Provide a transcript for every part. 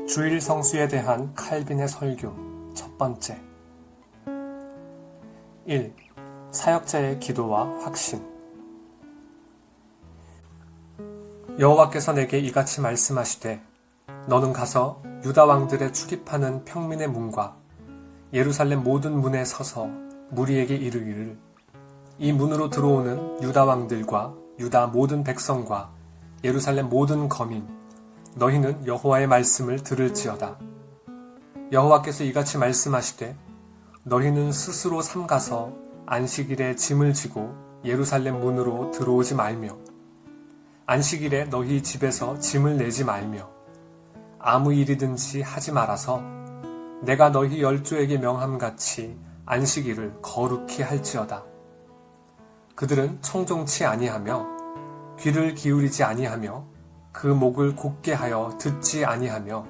주일 성수에 대한 칼빈의 설교 첫 번째. 1. 사역자의 기도와 확신. 여호와께서 내게 이같이 말씀하시되 너는 가서 유다 왕들의 출입하는 평민의 문과 예루살렘 모든 문에 서서 무리에게 이르기를 이 문으로 들어오는 유다 왕들과 유다 모든 백성과 예루살렘 모든 거민 너희는 여호와의 말씀을 들을지어다. 여호와께서 이같이 말씀하시되 너희는 스스로 삼가서 안식일에 짐을 지고 예루살렘 문으로 들어오지 말며 안식일에 너희 집에서 짐을 내지 말며 아무 일이든지 하지 말아서 내가 너희 열조에게 명함같이 안식일을 거룩히 할지어다. 그들은 청종치 아니하며 귀를 기울이지 아니하며 그 목을 곧게 하여 듣지 아니하며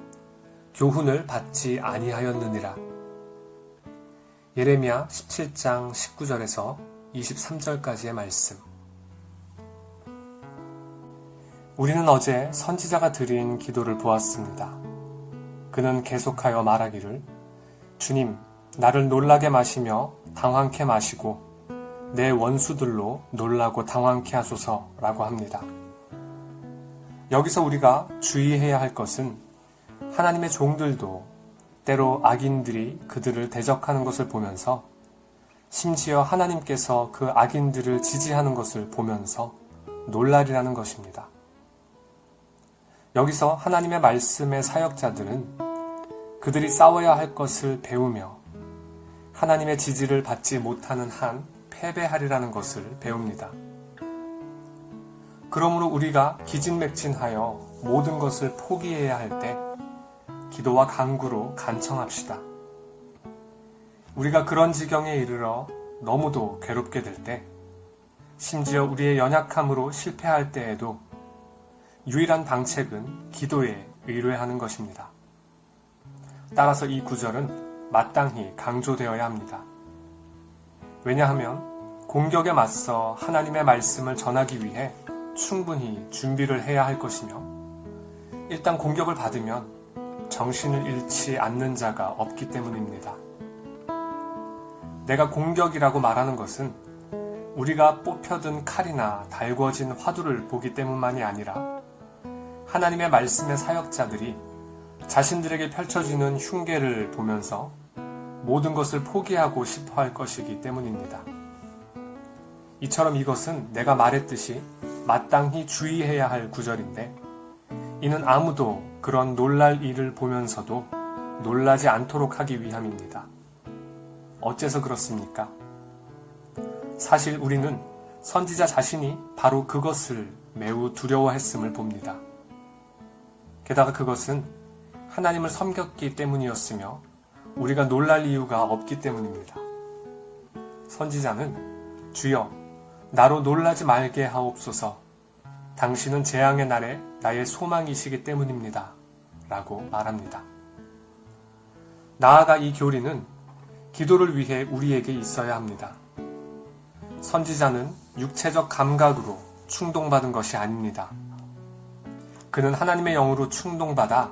교훈을 받지 아니하였느니라. 예레미야 17장 19절에서 23절까지의 말씀. 우리는 어제 선지자가 드린 기도를 보았습니다. 그는 계속하여 말하기를 주님, 나를 놀라게 마시며 당황케 마시고 내 원수들로 놀라고 당황케 하소서라고 합니다. 여기서 우리가 주의해야 할 것은 하나님의 종들도 때로 악인들이 그들을 대적하는 것을 보면서 심지어 하나님께서 그 악인들을 지지하는 것을 보면서 놀라리라는 것입니다. 여기서 하나님의 말씀의 사역자들은 그들이 싸워야 할 것을 배우며 하나님의 지지를 받지 못하는 한 패배하리라는 것을 배웁니다. 그러므로 우리가 기진맥진하여 모든 것을 포기해야 할 때 기도와 간구로 간청합시다. 우리가 그런 지경에 이르러 너무도 괴롭게 될 때, 심지어 우리의 연약함으로 실패할 때에도 유일한 방책은 기도에 의뢰하는 것입니다. 따라서 이 구절은 마땅히 강조되어야 합니다. 왜냐하면 공격에 맞서 하나님의 말씀을 전하기 위해 충분히 준비를 해야 할 것이며 일단 공격을 받으면 정신을 잃지 않는 자가 없기 때문입니다. 내가 공격이라고 말하는 것은 우리가 뽑혀든 칼이나 달궈진 화두를 보기 때문만이 아니라 하나님의 말씀의 사역자들이 자신들에게 펼쳐지는 흉계를 보면서 모든 것을 포기하고 싶어 할 것이기 때문입니다. 이처럼 이것은 내가 말했듯이 마땅히 주의해야 할 구절인데 이는 아무도 그런 놀랄 일을 보면서도 놀라지 않도록 하기 위함입니다. 어째서 그렇습니까? 사실 우리는 선지자 자신이 바로 그것을 매우 두려워했음을 봅니다. 게다가 그것은 하나님을 섬겼기 때문이었으며 우리가 놀랄 이유가 없기 때문입니다. 선지자는 주여 나로 놀라지 말게 하옵소서 당신은 재앙의 날에 나의 소망이시기 때문입니다. 라고 말합니다. 나아가 이 교리는 기도를 위해 우리에게 있어야 합니다. 선지자는 육체적 감각으로 충동받은 것이 아닙니다. 그는 하나님의 영으로 충동받아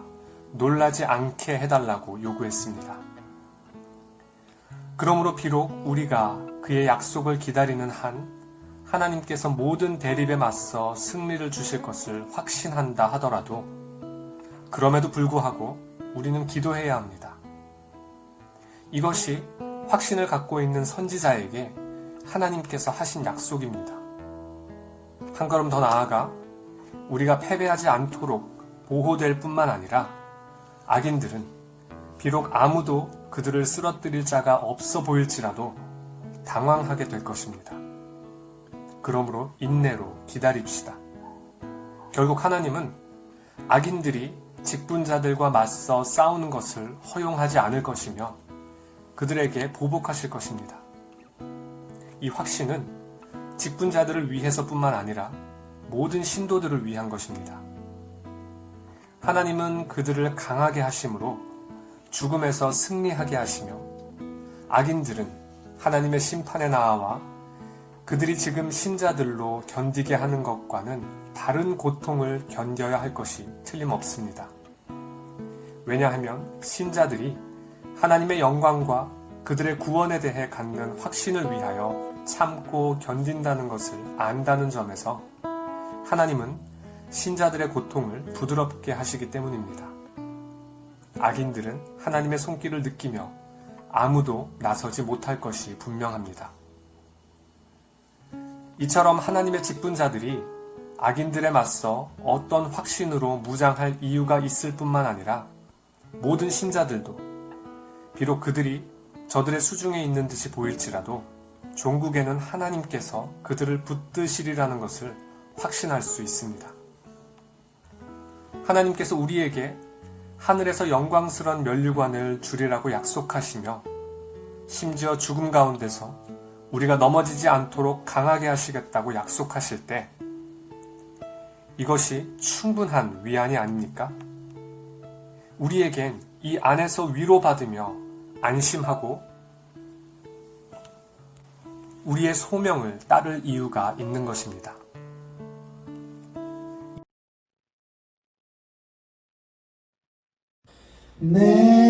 놀라지 않게 해달라고 요구했습니다. 그러므로 비록 우리가 그의 약속을 기다리는 한 하나님께서 모든 대립에 맞서 승리를 주실 것을 확신한다 하더라도 그럼에도 불구하고 우리는 기도해야 합니다. 이것이 확신을 갖고 있는 선지자에게 하나님께서 하신 약속입니다. 한 걸음 더 나아가 우리가 패배하지 않도록 보호될 뿐만 아니라 악인들은 비록 아무도 그들을 쓰러뜨릴 자가 없어 보일지라도 당황하게 될 것입니다. 그러므로 인내로 기다립시다. 결국 하나님은 악인들이 직분자들과 맞서 싸우는 것을 허용하지 않을 것이며 그들에게 보복하실 것입니다. 이 확신은 직분자들을 위해서뿐만 아니라 모든 신도들을 위한 것입니다. 하나님은 그들을 강하게 하심으로 죽음에서 승리하게 하시며 악인들은 하나님의 심판에 나아와 그들이 지금 신자들로 견디게 하는 것과는 다른 고통을 견뎌야 할 것이 틀림없습니다. 왜냐하면 신자들이 하나님의 영광과 그들의 구원에 대해 갖는 확신을 위하여 참고 견딘다는 것을 안다는 점에서 하나님은 신자들의 고통을 부드럽게 하시기 때문입니다. 악인들은 하나님의 손길을 느끼며 아무도 나서지 못할 것이 분명합니다. 이처럼 하나님의 직분자들이 악인들에 맞서 어떤 확신으로 무장할 이유가 있을 뿐만 아니라 모든 신자들도 비록 그들이 저들의 수중에 있는 듯이 보일지라도 종국에는 하나님께서 그들을 붙드시리라는 것을 확신할 수 있습니다. 하나님께서 우리에게 하늘에서 영광스러운 면류관을 주리라고 약속하시며 심지어 죽음 가운데서 우리가 넘어지지 않도록 강하게 하시겠다고 약속하실 때 이것이 충분한 위안이 아닙니까? 우리에겐 이 안에서 위로받으며 안심하고 우리의 소명을 따를 이유가 있는 것입니다. 내